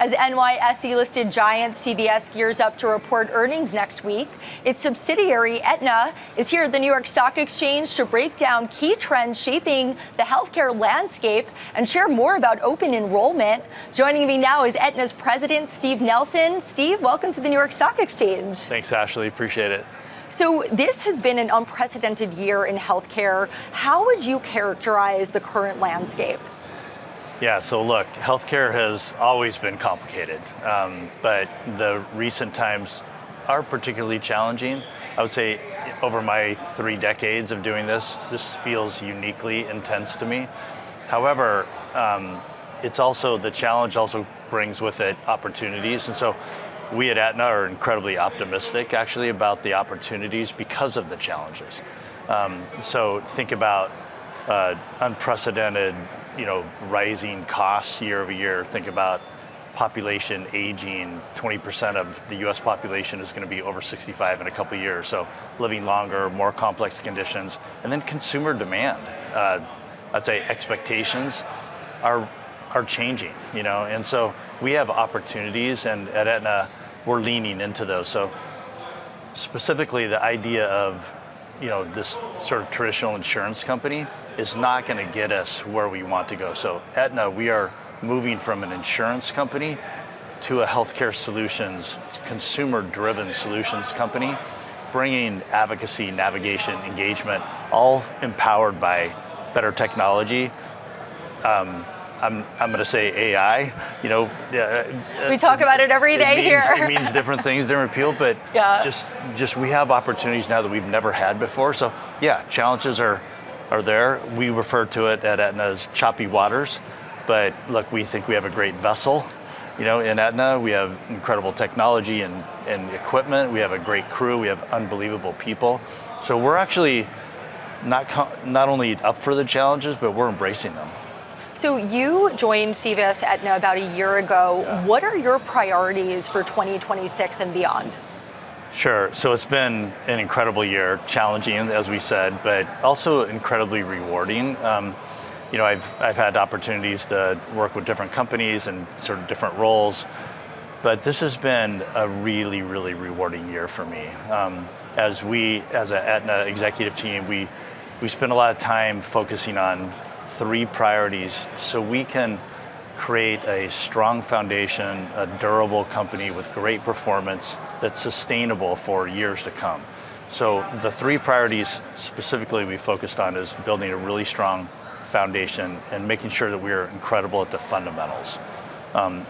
As NYSE-listed giant CVS gears up to report earnings next week, its subsidiary Aetna is here at the New York Stock Exchange to break down key trends shaping the healthcare landscape and share more about open enrollment. Joining me now is Aetna's president, Steve Nelson. Steve, welcome to the New York Stock Exchange. Thanks, Ashley. Appreciate it. So this has been an unprecedented year in healthcare. How would you characterize the current landscape? Yeah, so look, healthcare has always been complicated, but the recent times are particularly challenging. I would say over my 3 decades of doing this feels uniquely intense to me. However, it's also, the challenge also brings with it opportunities. And so we at Aetna are incredibly optimistic actually about the opportunities because of the challenges. So think about unprecedented, rising costs year over year. Think about population aging. 20% of the US population is going to be over 65 in a couple of years. So living longer, more complex conditions, and then consumer demand. I'd say expectations are changing, and so we have opportunities, and at Aetna, we're leaning into those. So specifically the idea of, this sort of traditional insurance company is not going to get us where we want to go. So Aetna, we are moving from an insurance company to a healthcare solutions, consumer-driven solutions company, bringing advocacy, navigation, engagement, all empowered by better technology. I'm going to say AI. We talk about it every day here. It means different things, different people, but yeah. just we have opportunities now that we've never had before. So yeah, challenges are there. We refer to it at Aetna as choppy waters, but look, we think we have a great vessel. In Aetna, we have incredible technology and equipment. We have a great crew. We have unbelievable people. So we're actually not only up for the challenges, but we're embracing them. So you joined CVS Aetna about a year ago. Yeah. What are your priorities for 2026 and beyond? Sure. So it's been an incredible year, challenging, as we said, but also incredibly rewarding. I've had opportunities to work with different companies and sort of different roles, but this has been a really, really rewarding year for me. As an Aetna executive team, we spend a lot of time focusing on 3 priorities so we can create a strong foundation, a durable company with great performance that's sustainable for years to come. So the 3 priorities specifically we focused on is building a really strong foundation and making sure that we're incredible at the fundamentals.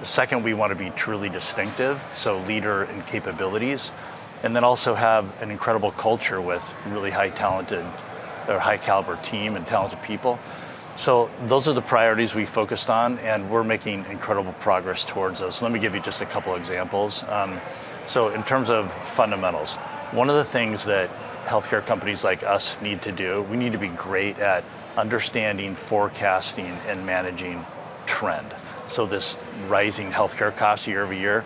Second, we want to be truly distinctive, so leader in capabilities, and then also have an incredible culture with really high caliber team and talented people. So those are the priorities we focused on, and we're making incredible progress towards those. So let me give you just a couple examples. So in terms of fundamentals, one of the things that healthcare companies like us need to do, we need to be great at understanding, forecasting, and managing trend. So this rising healthcare costs year over year,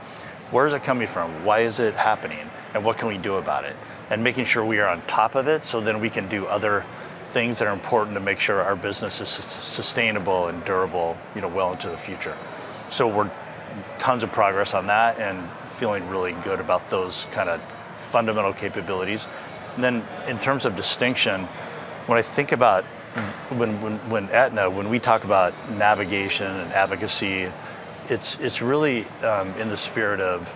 where is it coming from? Why is it happening? And what can we do about it? And making sure we are on top of it so then we can do other things that are important to make sure our business is sustainable and durable, well into the future. So we're tons of progress on that and feeling really good about those kind of fundamental capabilities. And then in terms of distinction, when I think about when Aetna, when we talk about navigation and advocacy, it's really in the spirit of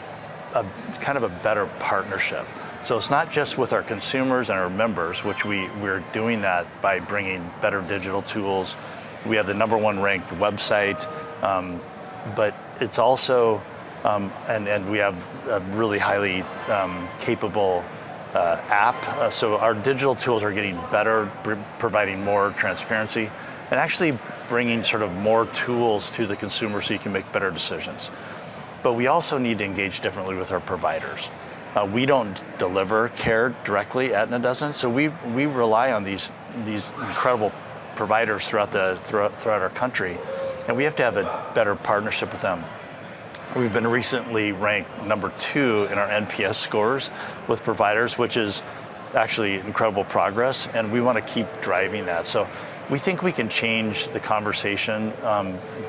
kind of a better partnership. So it's not just with our consumers and our members, which we're doing that by bringing better digital tools. We have the #1 ranked website, but it's also, and we have a really highly capable app. So our digital tools are getting better, providing more transparency, and actually bringing sort of more tools to the consumer so you can make better decisions. But we also need to engage differently with our providers. We don't deliver care directly, Aetna doesn't, so we rely on these incredible providers throughout our country, and we have to have a better partnership with them. We've been recently ranked #2 in our NPS scores with providers, which is actually incredible progress, and we want to keep driving that. So we think we can change the conversation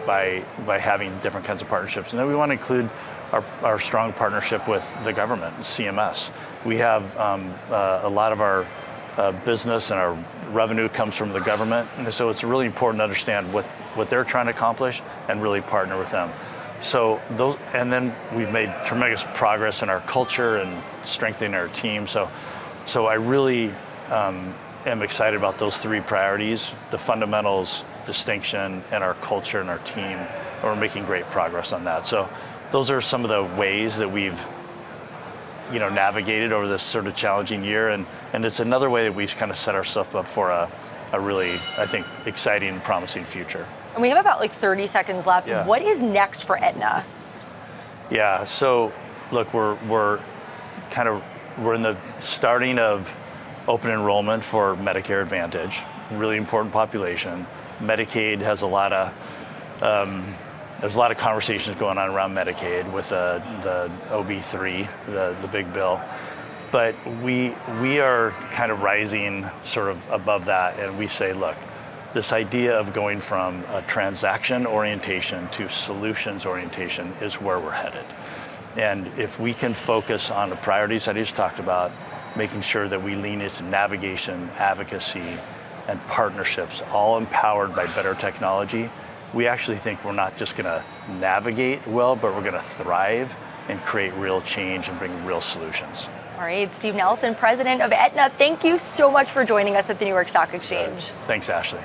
by having different kinds of partnerships. And then we want to include our strong partnership with the government, CMS. We have a lot of our business and our revenue comes from the government, and so it's really important to understand what they're trying to accomplish and really partner with them. So those, and then we've made tremendous progress in our culture and strengthening our team. So I really am excited about those three priorities: the fundamentals, distinction, and our culture and our team. And we're making great progress on that. So those are some of the ways that we've navigated over this sort of challenging year, and it's another way that we've kind of set ourselves up for a really, I think, exciting and promising future. And we have about 30 seconds left. Yeah. What is next for Aetna? Yeah, so look, we're in the starting of open enrollment for Medicare Advantage, really important population. Medicaid has there's a lot of conversations going on around Medicaid with the OB3, the big bill. But we are kind of rising sort of above that, and we say, look, this idea of going from a transaction orientation to solutions orientation is where we're headed. And if we can focus on the priorities I just talked about, making sure that we lean into navigation, advocacy, and partnerships, all empowered by better technology, we actually think we're not just going to navigate well, but we're going to thrive and create real change and bring real solutions. All right, Steve Nelson, president of Aetna, thank you so much for joining us at the New York Stock Exchange. Thanks, Ashley.